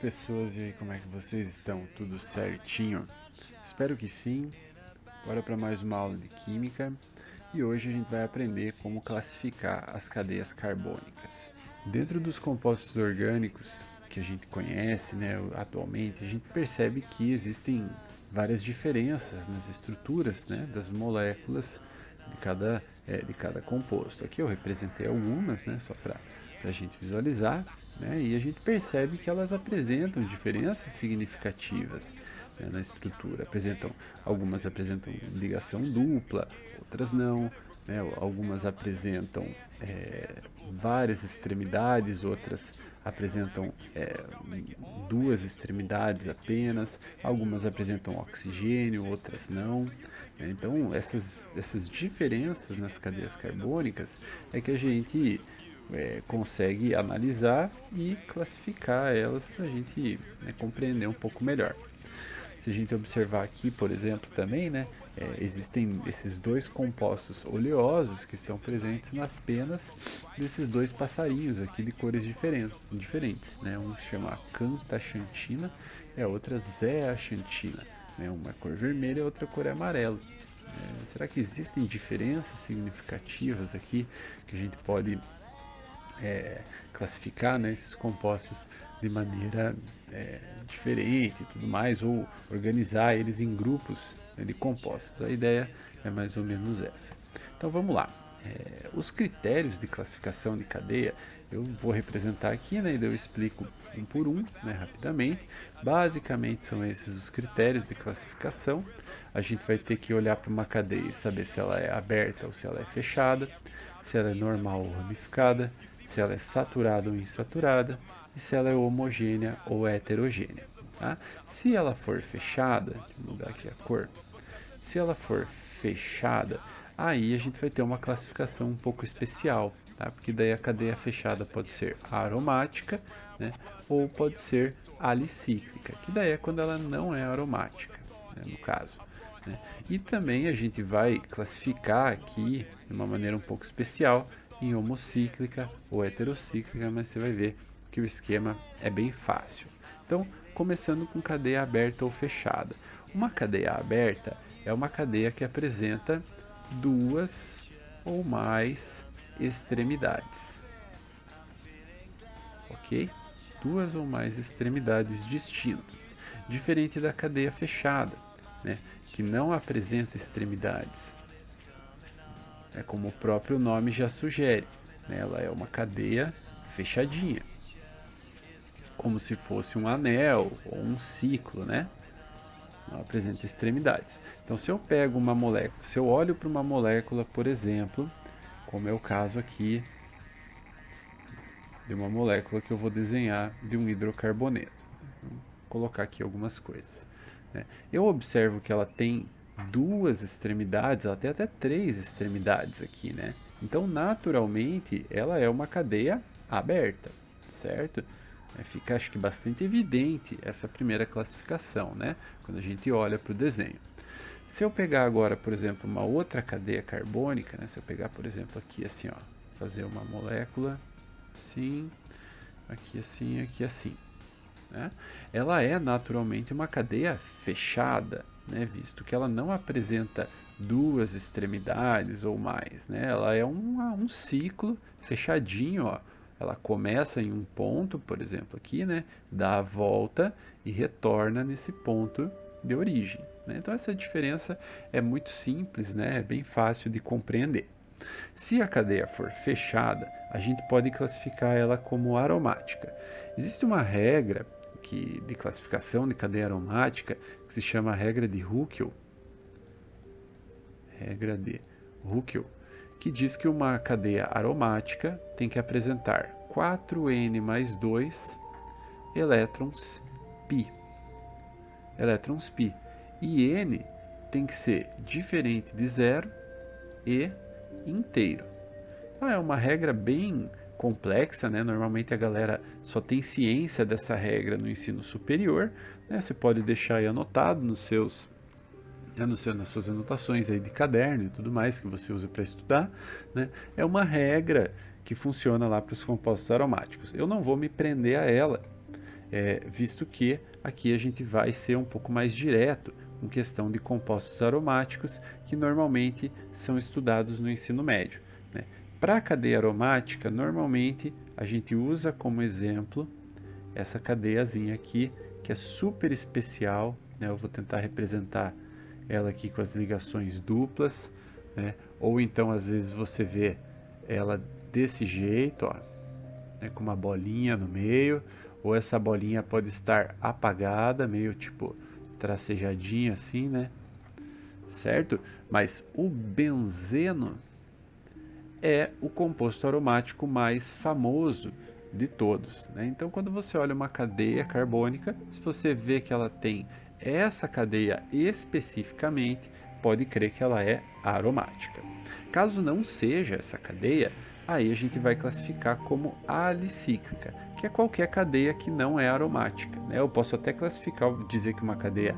pessoas, e aí, como é que vocês estão? Tudo certinho? Espero que sim. Bora para mais uma aula de química e hoje a gente vai aprender como classificar as cadeias carbônicas. Dentro dos compostos orgânicos que a gente conhece, né, atualmente, a gente percebe que existem várias diferenças nas estruturas, né, das moléculas de cada composto. Aqui eu representei algumas, né, só para a gente visualizar, né, e a gente percebe que elas apresentam diferenças significativas, né, na estrutura. Algumas apresentam ligação dupla, outras não, né, algumas apresentam várias extremidades, outras apresentam duas extremidades apenas, algumas apresentam oxigênio, outras não. Então, essas diferenças nas cadeias carbônicas é que a gente consegue analisar e classificar elas para a gente, né, compreender um pouco melhor. Se a gente observar aqui, por exemplo, também, né, existem esses dois compostos oleosos que estão presentes nas penas desses dois passarinhos aqui de cores diferentes, né? Um chama acantaxantina e a outra zeaxantina, né? Uma é cor vermelha e a outra cor é amarelo. Será que existem diferenças significativas aqui que a gente pode classificar, né, esses compostos de maneira diferente e tudo mais, ou organizar eles em grupos, né, de compostos? A ideia é mais ou menos essa. Então vamos lá. Os critérios de classificação de cadeia eu vou representar aqui, né, e eu explico um por um, né, rapidamente. Basicamente são esses os critérios de classificação. A gente vai ter que olhar para uma cadeia e saber se ela é aberta ou se ela é fechada, se ela é normal ou ramificada, se ela é saturada ou insaturada e se ela é homogênea ou heterogênea. Tá? Se ela for fechada, deixa eu mudar aqui a cor, se ela for fechada, aí a gente vai ter uma classificação um pouco especial, tá? Porque daí a cadeia fechada pode ser aromática, né? Ou pode ser alicíclica, que daí é quando ela não é aromática, né? No caso. Né? E também a gente vai classificar aqui de uma maneira um pouco especial em homocíclica ou heterocíclica, mas você vai ver que o esquema é bem fácil. Então, começando com cadeia aberta ou fechada. Uma cadeia aberta é uma cadeia que apresenta duas ou mais extremidades, ok? Duas ou mais extremidades distintas, diferente da cadeia fechada, né, que não apresenta extremidades. É como o próprio nome já sugere, né, ela é uma cadeia fechadinha, como se fosse um anel ou um ciclo, né? Não apresenta extremidades. Então, se eu pego uma molécula, se eu olho para uma molécula, por exemplo, como é o caso aqui de uma molécula que eu vou desenhar de um hidrocarboneto. Vou colocar aqui algumas coisas. Né? Eu observo que ela tem duas extremidades, ela tem até três extremidades aqui, né? Então, naturalmente, ela é uma cadeia aberta, certo? Fica, acho que, bastante evidente essa primeira classificação, né? Quando a gente olha para o desenho. Se eu pegar agora, por exemplo, uma outra cadeia carbônica, né? Se eu pegar, por exemplo, aqui assim, ó, fazer uma molécula assim, aqui assim, aqui assim, né? Ela é naturalmente uma cadeia fechada, né? Visto que ela não apresenta duas extremidades ou mais, né? Ela é um ciclo fechadinho, ó. Ela começa em um ponto, por exemplo, aqui, né? Dá a volta e retorna nesse ponto de origem, né? Então essa diferença é muito simples, né? É bem fácil de compreender. Se a cadeia for fechada, a gente pode classificar ela como aromática. Existe uma regra de classificação de cadeia aromática que se chama regra de Huckel, que diz que uma cadeia aromática tem que apresentar 4N mais 2 elétrons π. E N tem que ser diferente de zero e inteiro. É uma regra bem complexa, né? Normalmente a galera só tem ciência dessa regra no ensino superior, né? Você pode deixar aí anotado nas suas anotações aí de caderno e tudo mais que você usa para estudar, né? É uma regra que funciona lá para os compostos aromáticos. Eu não vou me prender a ela. visto que aqui a gente vai ser um pouco mais direto com questão de compostos aromáticos que normalmente são estudados no ensino médio, né? Para a cadeia aromática, normalmente a gente usa como exemplo essa cadeiazinha aqui, que é super especial, né? Eu vou tentar representar ela aqui com as ligações duplas, né? Ou então às vezes você vê ela desse jeito, ó, né? Com uma bolinha no meio, ou essa bolinha pode estar apagada, meio tipo tracejadinha assim, né? Certo? Mas o benzeno é o composto aromático mais famoso de todos, né? Então, quando você olha uma cadeia carbônica, se você vê que ela tem essa cadeia especificamente, pode crer que ela é aromática. Caso não seja essa cadeia, aí a gente vai classificar como alicíclica, que é qualquer cadeia que não é aromática, né? Eu posso até classificar, dizer que uma cadeia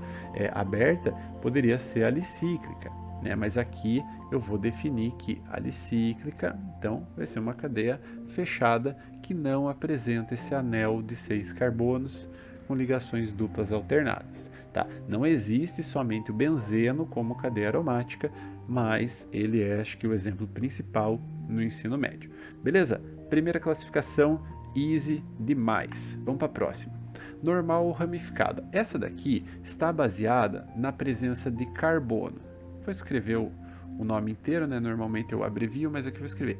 aberta poderia ser alicíclica, né? Mas aqui eu vou definir que alicíclica, então, vai ser uma cadeia fechada que não apresenta esse anel de 6 carbonos com ligações duplas alternadas, tá? Não existe somente o benzeno como cadeia aromática, mas ele é, acho que, o exemplo principal no ensino médio. Beleza? Primeira classificação, easy demais. Vamos para a próxima. Normal ou ramificada. Essa daqui está baseada na presença de carbono. Vou escrever o nome inteiro, né? Normalmente eu abrevio, mas aqui eu vou escrever.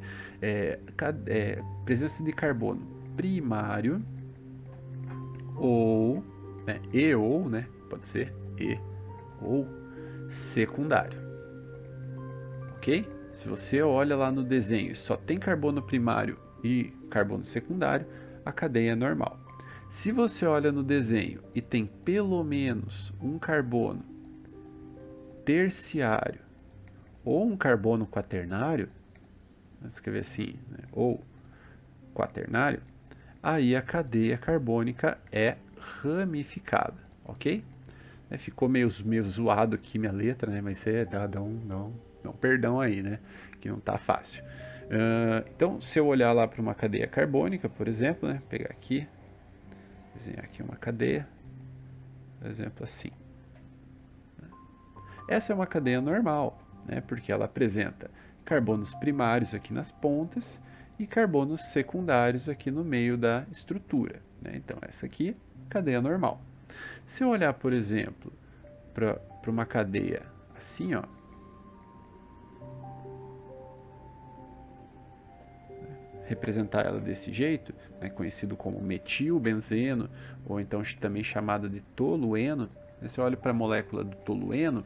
Presença de carbono primário ou, né? Ou, né? Pode ser e ou secundário. Ok? Se você olha lá no desenho, só tem carbono primário e carbono secundário, a cadeia é normal. Se você olha no desenho e tem pelo menos um carbono terciário ou um carbono quaternário, vamos escrever assim, né? Ou quaternário, aí a cadeia carbônica é ramificada, ok? Ficou meio zoado aqui minha letra, né? Mas dá um perdão aí, né? Que não tá fácil. Então, se eu olhar lá para uma cadeia carbônica, por exemplo, né? Pegar aqui, desenhar aqui uma cadeia, por exemplo, assim. Essa é uma cadeia normal, né? Porque ela apresenta carbonos primários aqui nas pontas e carbonos secundários aqui no meio da estrutura, né? Então, essa aqui, cadeia normal. Se eu olhar, por exemplo, para uma cadeia assim, ó, representar ela desse jeito, né, conhecido como metilbenzeno, ou então também chamada de tolueno, né, se eu olho para a molécula do tolueno,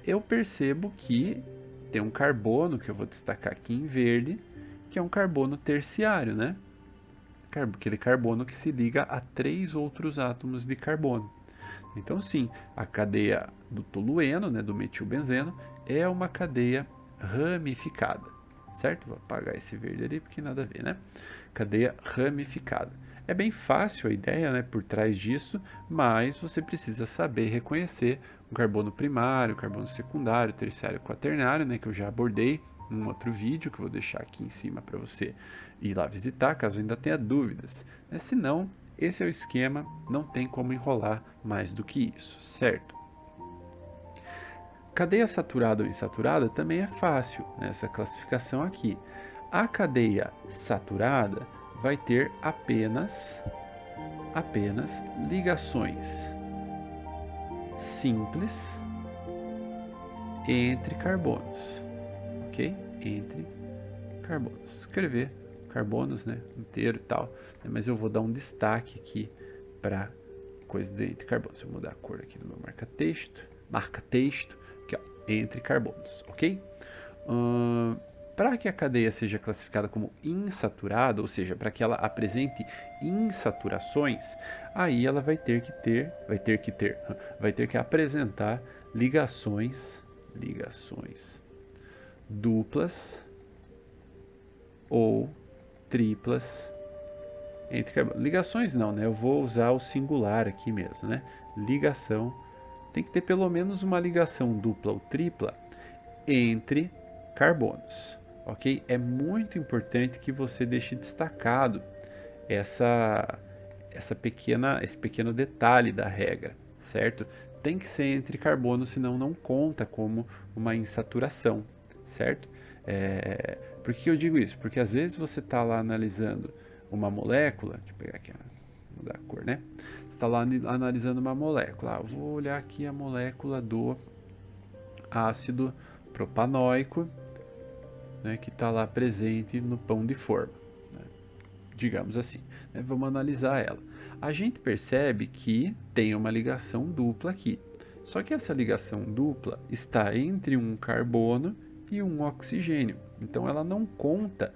eu percebo que tem um carbono, que eu vou destacar aqui em verde, que é um carbono terciário, né? Aquele carbono que se liga a 3 outros átomos de carbono. Então, sim, a cadeia do tolueno, né, do metilbenzeno, é uma cadeia ramificada, certo? Vou apagar esse verde ali porque nada a ver, né? Cadeia ramificada. É bem fácil a ideia, né, por trás disso, mas você precisa saber reconhecer o carbono primário, o carbono secundário, terciário e quaternário, né, que eu já abordei num outro vídeo que eu vou deixar aqui em cima para você ir lá visitar, caso ainda tenha dúvidas. Se não, esse é o esquema, não tem como enrolar mais do que isso, certo? Cadeia saturada ou insaturada também é fácil nessa classificação aqui. A cadeia saturada vai ter apenas ligações simples entre carbonos, ok? Entre carbonos. Escrever carbonos, né, inteiro e tal, né, mas eu vou dar um destaque aqui para coisa de entre carbonos. Eu vou mudar a cor aqui no meu marca-texto, aqui, ó, entre carbonos, ok? Para que a cadeia seja classificada como insaturada, ou seja, para que ela apresente insaturações, aí ela vai ter que apresentar ligações duplas ou triplas entre carbonos. Ligações não, né? Eu vou usar o singular aqui mesmo, né? Ligação. Tem que ter pelo menos uma ligação dupla ou tripla entre carbonos, ok? É muito importante que você deixe destacado esse pequeno detalhe da regra, certo? Tem que ser entre carbonos, senão não conta como uma insaturação, certo? Por que eu digo isso? Porque às vezes você está lá analisando uma molécula, deixa eu pegar aqui, mudar a cor, né? Você está lá analisando uma molécula. Eu vou olhar aqui a molécula do ácido propanóico, né, que está lá presente no pão de forma, né, digamos assim. Né? Vamos analisar ela. A gente percebe que tem uma ligação dupla aqui. Só que essa ligação dupla está entre um carbono e um oxigênio. Então ela não conta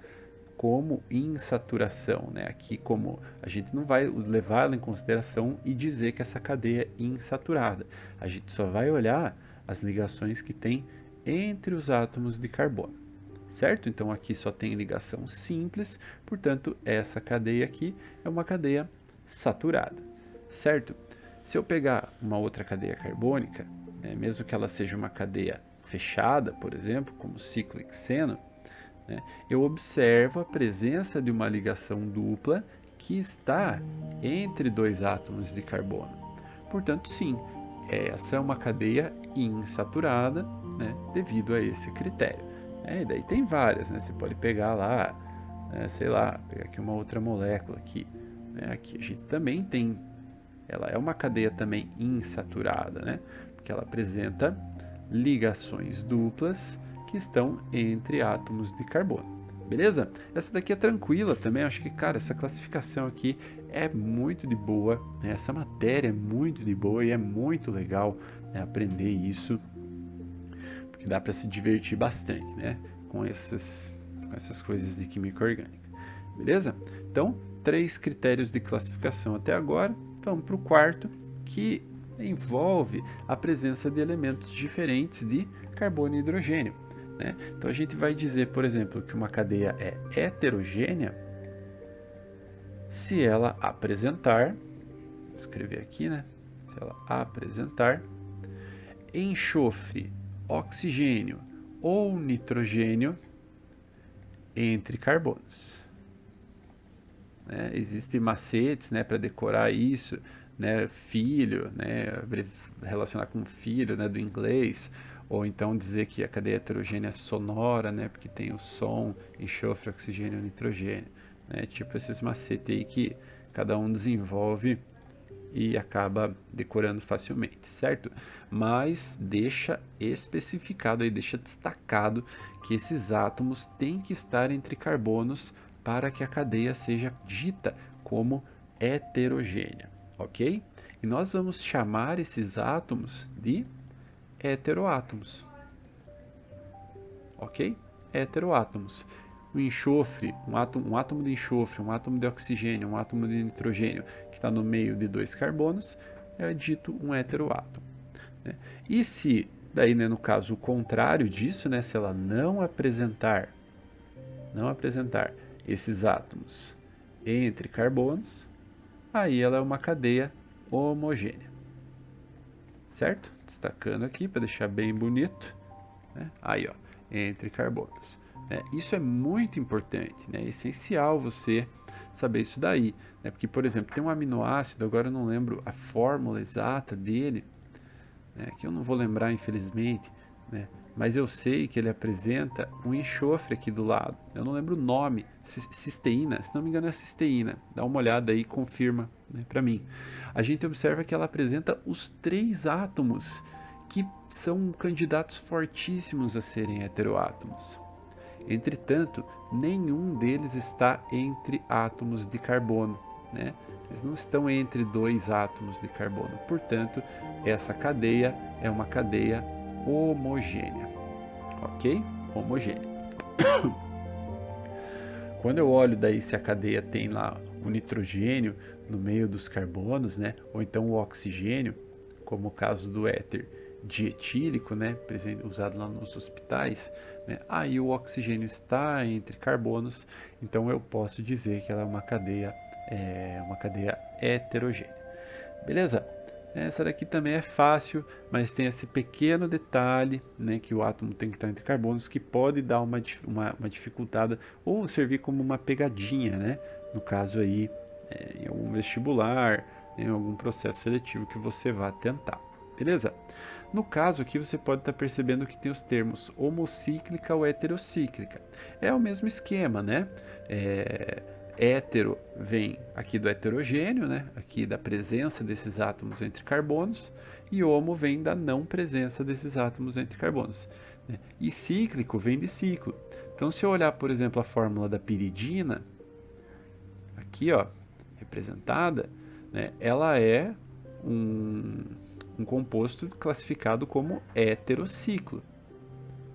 como insaturação, né? Aqui como a gente não vai levar ela em consideração e dizer que essa cadeia é insaturada. A gente só vai olhar as ligações que tem entre os átomos de carbono, certo? Então aqui só tem ligação simples, portanto essa cadeia aqui é uma cadeia saturada, certo? Se eu pegar uma outra cadeia carbônica, né, mesmo que ela seja uma cadeia fechada, por exemplo, como ciclohexeno, né, eu observo a presença de uma ligação dupla que está entre dois átomos de carbono. Portanto, sim, essa é uma cadeia insaturada, né, devido a esse critério. E daí tem várias, né? Você pode pegar lá, sei lá, pegar aqui uma outra molécula aqui. Aqui a gente também tem, ela é uma cadeia também insaturada, né? Porque ela apresenta ligações duplas que estão entre átomos de carbono. Beleza? Essa daqui é tranquila também, acho que, cara, essa classificação aqui é muito de boa, né? Essa matéria é muito de boa e é muito legal, né, aprender isso, porque dá para se divertir bastante, né, com essas coisas de química orgânica. Beleza? Então, 3 critérios de classificação até agora. Vamos para o quarto, que envolve a presença de elementos diferentes de carbono e hidrogênio. Né? Então a gente vai dizer, por exemplo, que uma cadeia é heterogênea se ela apresentar, vou escrever aqui, né? Se ela apresentar enxofre, oxigênio ou nitrogênio entre carbonos. Né? Existem macetes, né, para decorar isso, né? Filho, né, relacionar com filho, né, do inglês, ou então dizer que a cadeia heterogênea é sonora, né, porque tem o som, enxofre, oxigênio e nitrogênio, né, tipo esses macetes aí que cada um desenvolve e acaba decorando facilmente, certo? Mas deixa especificado aí, deixa destacado que esses átomos têm que estar entre carbonos para que a cadeia seja dita como heterogênea, ok? E nós vamos chamar esses átomos de heteroátomos, ok? Heteroátomos. O enxofre, um átomo de enxofre, um átomo de oxigênio, um átomo de nitrogênio que está no meio de 2 carbonos é dito um heteroátomo. Né? E se, daí, né, no caso, o contrário disso, né, se ela não apresentar esses átomos entre carbonos, aí ela é uma cadeia homogênea, certo? Destacando aqui para deixar bem bonito, né? Aí, ó, entre carbonos. Isso é muito importante, né? É essencial você saber isso daí, né? Porque, por exemplo, tem um aminoácido, agora eu não lembro a fórmula exata dele, né, que eu não vou lembrar, infelizmente, né, mas eu sei que ele apresenta um enxofre aqui do lado. Eu não lembro o nome, cisteína, se não me engano é cisteína. Dá uma olhada aí e confirma, né, para mim. A gente observa que ela apresenta os 3 átomos que são candidatos fortíssimos a serem heteroátomos. Entretanto, nenhum deles está entre átomos de carbono, né? Eles não estão entre 2 átomos de carbono. Portanto, essa cadeia é uma cadeia homogênea, ok? Homogênea. Quando eu olho daí se a cadeia tem lá o nitrogênio no meio dos carbonos, né? Ou então o oxigênio, como o caso do éter dietílico, né, usado lá nos hospitais, né, aí o oxigênio está entre carbonos, então eu posso dizer que ela é uma cadeia heterogênea. Beleza? Essa daqui também é fácil, mas tem esse pequeno detalhe, né, que o átomo tem que estar entre carbonos, que pode dar uma dificultada ou servir como uma pegadinha, né, no caso aí em algum vestibular, em algum processo seletivo que você vá tentar. Beleza? No caso aqui você pode estar percebendo que tem os termos homocíclica ou heterocíclica. É o mesmo esquema, né? Hétero vem aqui do heterogêneo, né? Aqui da presença desses átomos entre carbonos, e homo vem da não presença desses átomos entre carbonos. Né? E cíclico vem de ciclo. Então, se eu olhar, por exemplo, a fórmula da piridina, aqui, ó, representada, né, ela é um composto classificado como heterociclo.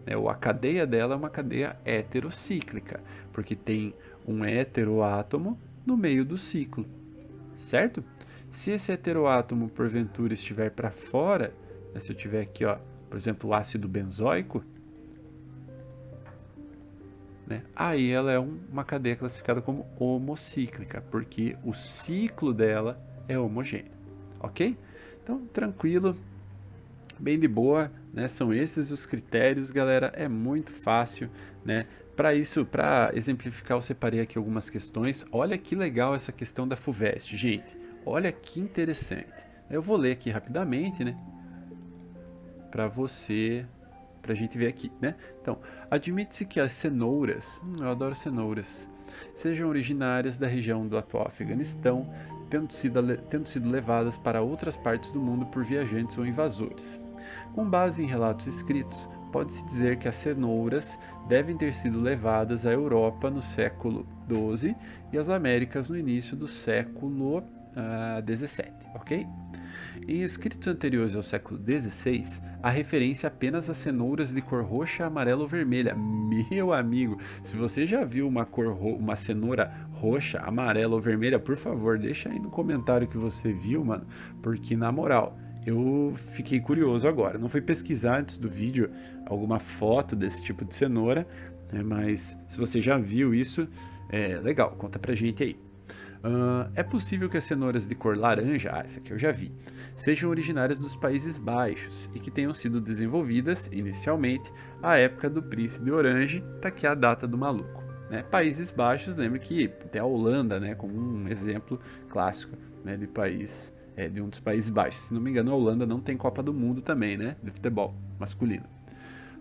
Né? A cadeia dela é uma cadeia heterocíclica, porque tem um heteroátomo no meio do ciclo, certo? Se esse heteroátomo, porventura, estiver para fora, né, se eu tiver aqui, ó, por exemplo, o ácido benzoico, né, aí ela é uma cadeia classificada como homocíclica, porque o ciclo dela é homogêneo, ok? Então, tranquilo, bem de boa, né? São esses os critérios, galera, é muito fácil, né? Para isso, para exemplificar, eu separei aqui algumas questões. Olha que legal essa questão da FUVEST, gente. Olha que interessante. Eu vou ler aqui rapidamente, né? Para a gente ver aqui, né? Então, admite-se que as cenouras, eu adoro cenouras, sejam originárias da região do atual Afeganistão, tendo sido levadas para outras partes do mundo por viajantes ou invasores. Com base em relatos escritos, pode-se dizer que as cenouras devem ter sido levadas à Europa no século XII e às Américas no início do século XVII, ok? Em escritos anteriores ao século XVI, há referência apenas a cenouras de cor roxa, amarela ou vermelha. Meu amigo, se você já viu uma cenoura roxa, amarela ou vermelha, por favor, deixa aí no comentário que você viu, mano, porque na moral, eu fiquei curioso agora. Não fui pesquisar antes do vídeo alguma foto desse tipo de cenoura, né, mas se você já viu isso, legal, conta pra gente aí. É possível que as cenouras de cor laranja, essa aqui eu já vi, sejam originárias dos Países Baixos e que tenham sido desenvolvidas, inicialmente, à época do Príncipe Orange, tá aqui a data do maluco. Né? Países Baixos, lembra que tem a Holanda, né, como um exemplo clássico, né, de país, de um dos Países Baixos. Se não me engano, a Holanda não tem Copa do Mundo também, né, de futebol masculino.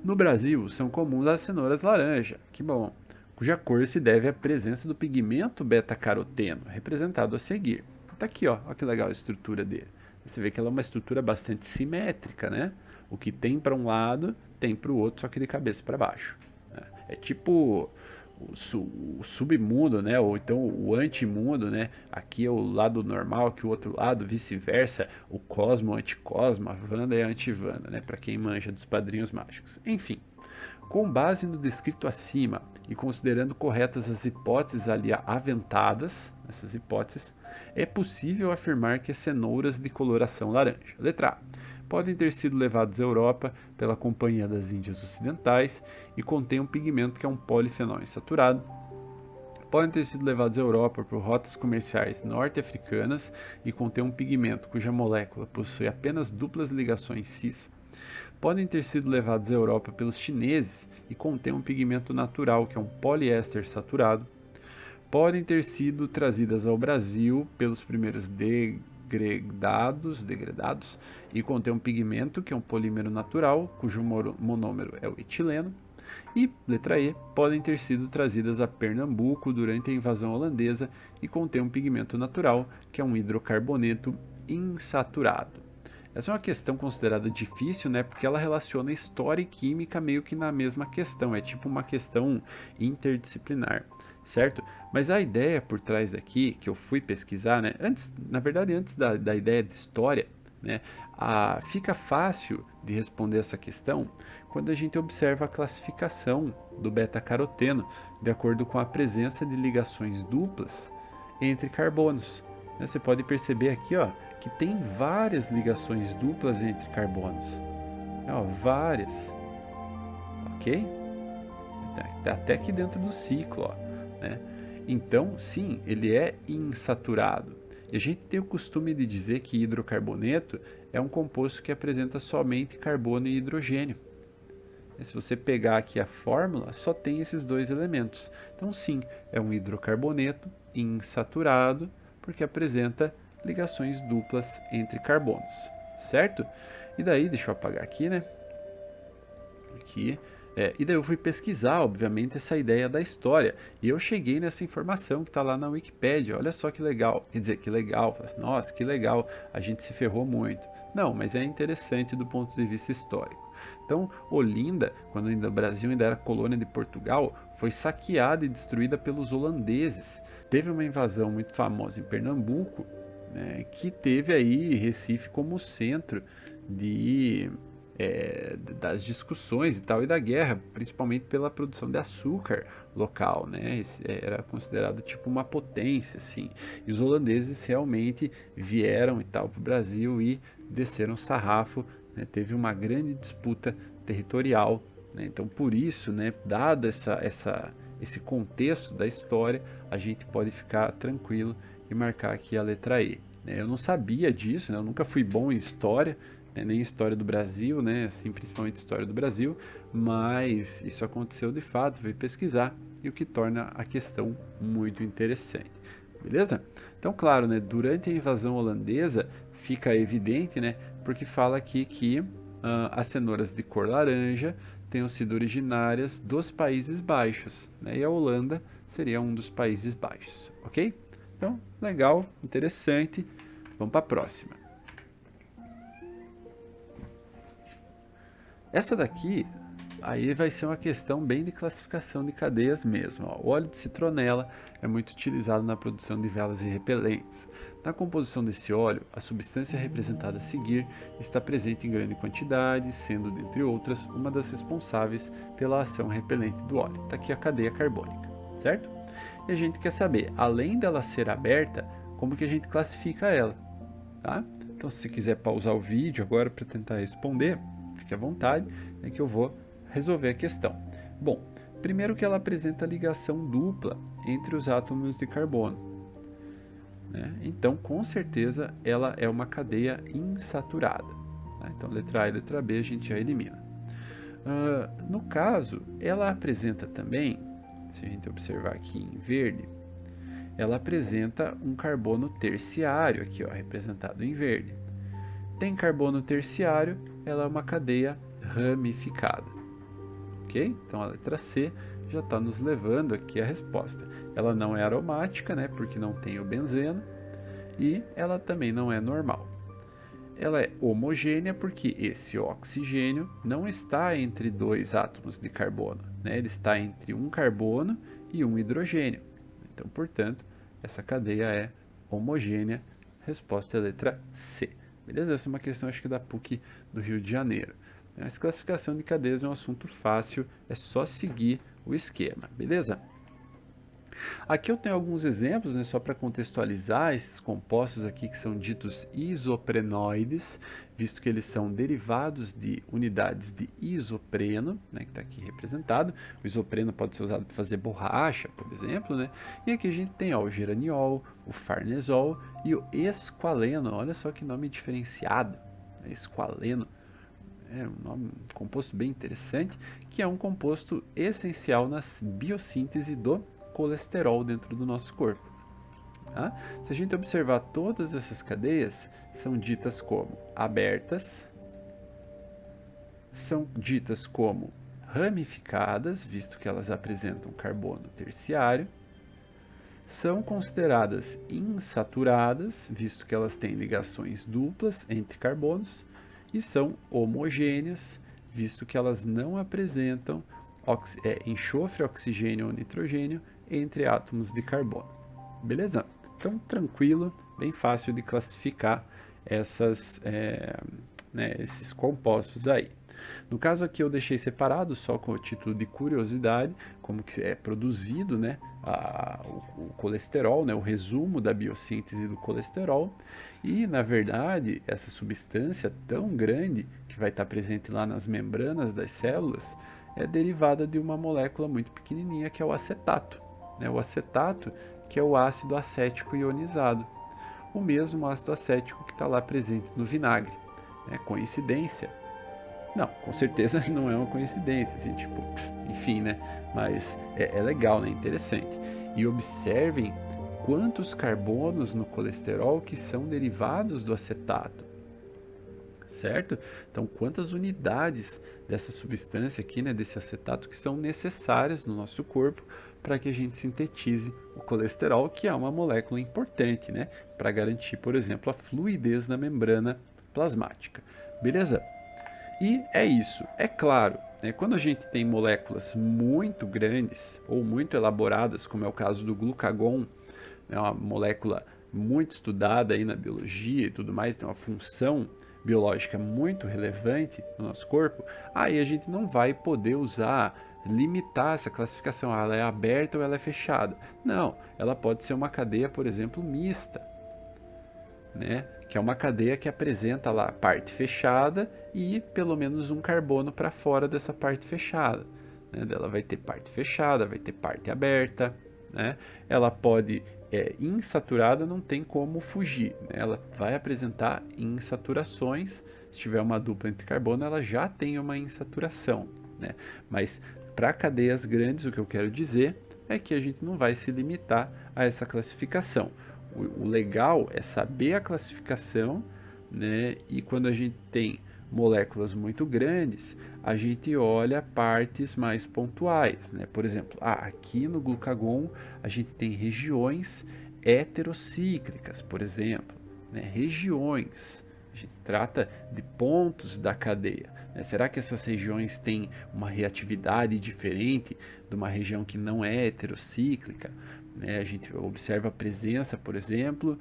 No Brasil, são comuns as cenouras laranja, que bom, cuja cor se deve à presença do pigmento beta-caroteno, representado a seguir. Tá aqui, ó que legal a estrutura dele. Você vê que ela é uma estrutura bastante simétrica, né? O que tem para um lado, tem para o outro, só que de cabeça para baixo. Né? É tipo o submundo, né? Ou então o antimundo, né? Aqui é o lado normal, que o outro lado, vice-versa. O cosmo, anticosmo, a Wanda é anti-Wanda, né? Para quem manja dos padrinhos mágicos. Enfim, com base no descrito acima e considerando corretas as hipóteses ali aventadas, essas hipóteses, é possível afirmar que as cenouras de coloração laranja. Letra A. Podem ter sido levados à Europa pela Companhia das Índias Ocidentais e contêm um pigmento que é um polifenol insaturado. Podem ter sido levados à Europa por rotas comerciais norte-africanas e contêm um pigmento cuja molécula possui apenas duplas ligações cis. Podem ter sido levados à Europa pelos chineses e contêm um pigmento natural que é um poliéster saturado. Podem ter sido trazidas ao Brasil pelos primeiros degradados e contém um pigmento que é um polímero natural, cujo monômero é o etileno. E, letra E, podem ter sido trazidas a Pernambuco durante a invasão holandesa e contém um pigmento natural, que é um hidrocarboneto insaturado. Essa é uma questão considerada difícil, né, porque ela relaciona história e química meio que na mesma questão, é tipo uma questão interdisciplinar, certo? Mas a ideia por trás daqui, que eu fui pesquisar, né, antes da ideia de história, né, fica fácil de responder essa questão quando a gente observa a classificação do beta-caroteno de acordo com a presença de ligações duplas entre carbonos. Você pode perceber aqui, ó, que tem várias ligações duplas entre carbonos. Ó, várias. Ok? Até aqui dentro do ciclo, ó, né? Então, sim, ele é insaturado. E a gente tem o costume de dizer que hidrocarboneto é um composto que apresenta somente carbono e hidrogênio. E se você pegar aqui a fórmula, só tem esses dois elementos. Então, sim, é um hidrocarboneto insaturado, porque apresenta ligações duplas entre carbonos, certo? E daí, deixa eu apagar aqui, né? Aqui. E daí eu fui pesquisar, obviamente, essa ideia da história. E eu cheguei nessa informação que está lá na Wikipédia. Olha só que legal. Quer dizer, que legal. Falei assim, nossa, que legal. A gente se ferrou muito. Não, mas é interessante do ponto de vista histórico. Então, Olinda, quando ainda o Brasil ainda era colônia de Portugal, foi saqueada e destruída pelos holandeses. Teve uma invasão muito famosa em Pernambuco, né, que teve aí Recife como centro de das discussões e tal, e da guerra, principalmente pela produção de açúcar local, né? Era considerado tipo uma potência, assim. E os holandeses realmente vieram e tal para o Brasil e desceram o sarrafo, né? Teve uma grande disputa territorial, né? Então, por isso, né, dado esse contexto da história, a gente pode ficar tranquilo e marcar aqui a letra E. Eu não sabia disso, né? Eu nunca fui bom em história, nem história do Brasil, né, assim, principalmente história do Brasil, mas isso aconteceu de fato, fui pesquisar, e o que torna a questão muito interessante, beleza? Então, claro, né, durante a invasão holandesa fica evidente, né, porque fala aqui que as cenouras de cor laranja tenham sido originárias dos Países Baixos, né, e a Holanda seria um dos Países Baixos, ok? Então, legal, interessante, vamos para a próxima. Essa daqui, aí vai ser uma questão bem de classificação de cadeias mesmo. Ó. O óleo de citronela é muito utilizado na produção de velas e repelentes. Na composição desse óleo, a substância representada a seguir está presente em grande quantidade, sendo, dentre outras, uma das responsáveis pela ação repelente do óleo. Está aqui a cadeia carbônica, certo? E a gente quer saber, além dela ser aberta, como que a gente classifica ela, tá? Então, se você quiser pausar o vídeo agora para tentar responder, fique à vontade, é que eu vou resolver a questão. Bom, primeiro que ela apresenta ligação dupla entre os átomos de carbono, né? Então, com certeza, ela é uma cadeia insaturada, tá? Então, letra A e letra B a gente já elimina. No caso, ela apresenta também, se a gente observar aqui em verde, ela apresenta um carbono terciário, aqui ó, representado em verde. Tem carbono terciário, ela é uma cadeia ramificada, ok? Então a letra C já está nos levando aqui a resposta. Ela não é aromática, né, porque não tem o benzeno, e ela também não é normal. Ela é homogênea porque esse oxigênio não está entre dois átomos de carbono, né? Ele está entre um carbono e um hidrogênio. Então, portanto, essa cadeia é homogênea. Resposta é a letra C. Beleza? Essa é uma questão, acho que da PUC do Rio de Janeiro. Essa classificação de cadeias é um assunto fácil, é só seguir o esquema, beleza? Aqui eu tenho alguns exemplos, né, só para contextualizar esses compostos aqui que são ditos isoprenoides, visto que eles são derivados de unidades de isopreno, né, que está aqui representado. O isopreno pode ser usado para fazer borracha, por exemplo, né? E aqui a gente tem ó, o geraniol, o farnesol e o esqualeno. Olha só que nome diferenciado, né? Esqualeno. É um composto bem interessante, que é um composto essencial na biossíntese do colesterol dentro do nosso corpo. Tá? Se a gente observar todas essas cadeias, são ditas como abertas, são ditas como ramificadas, visto que elas apresentam carbono terciário, são consideradas insaturadas, visto que elas têm ligações duplas entre carbonos, e são homogêneas, visto que elas não apresentam enxofre, oxigênio ou nitrogênio entre átomos de carbono. Beleza? Então, tranquilo, bem fácil de classificar esses compostos aí. No caso aqui eu deixei separado só com o título de curiosidade, como que é produzido, né, o colesterol, né, o resumo da biossíntese do colesterol. E, na verdade, essa substância tão grande que vai estar presente lá nas membranas das células é derivada de uma molécula muito pequenininha que é o acetato, né? O acetato que é o ácido acético ionizado, o mesmo ácido acético que está lá presente no vinagre. Coincidência? Não, com certeza não é uma coincidência, assim, tipo, enfim, né? Mas é legal, né? Interessante. E observem quantos carbonos no colesterol que são derivados do acetato, certo? Então, quantas unidades dessa substância aqui, né, desse acetato, que são necessárias no nosso corpo para que a gente sintetize o colesterol, que é uma molécula importante, né, para garantir, por exemplo, a fluidez na membrana plasmática. Beleza? E é isso. É claro, né, quando a gente tem moléculas muito grandes ou muito elaboradas, como é o caso do glucagon, é uma molécula muito estudada aí na biologia e tudo mais, tem uma função biológica muito relevante no nosso corpo, aí a gente não vai poder limitar essa classificação, ela é aberta ou ela é fechada. Não, ela pode ser uma cadeia, por exemplo, mista, né? Que é uma cadeia que apresenta lá a parte fechada e pelo menos um carbono para fora dessa parte fechada, né? Ela vai ter parte fechada, vai ter parte aberta, né? Ela pode insaturada, não tem como fugir, né? Ela vai apresentar insaturações. Se tiver uma dupla entre carbono, ela já tem uma insaturação, né? Mas para cadeias grandes, o que eu quero dizer é que a gente não vai se limitar a essa classificação. O legal é saber a classificação, né? E quando a gente tem moléculas muito grandes, a gente olha partes mais pontuais, né? Por exemplo, aqui no glucagon a gente tem regiões heterocíclicas, por exemplo, né? Regiões. A gente trata de pontos da cadeia, né? Será que essas regiões têm uma reatividade diferente de uma região que não é heterocíclica? A gente observa a presença, por exemplo,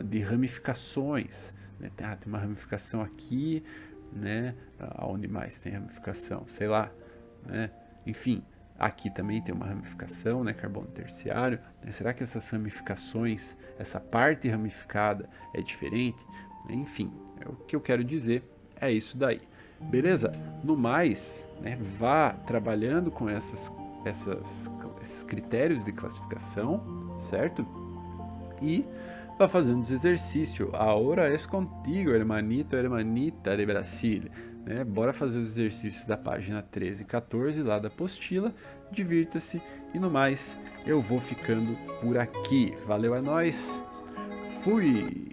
de ramificações, né? Tem uma ramificação aqui, né? Onde mais tem ramificação? Sei lá, né? Enfim, aqui também tem uma ramificação, né? Carbono terciário, né? Será que essas ramificações, essa parte ramificada é diferente? Enfim, o que eu quero dizer é isso daí. Beleza? No mais, né, vá trabalhando com esses critérios de classificação, certo? E vá fazendo os exercícios. Ahora es contigo, hermanito, hermanita de Brasil. Né? Bora fazer os exercícios da página 13 e 14 lá da apostila. Divirta-se. E no mais, eu vou ficando por aqui. Valeu, é nóis. Fui!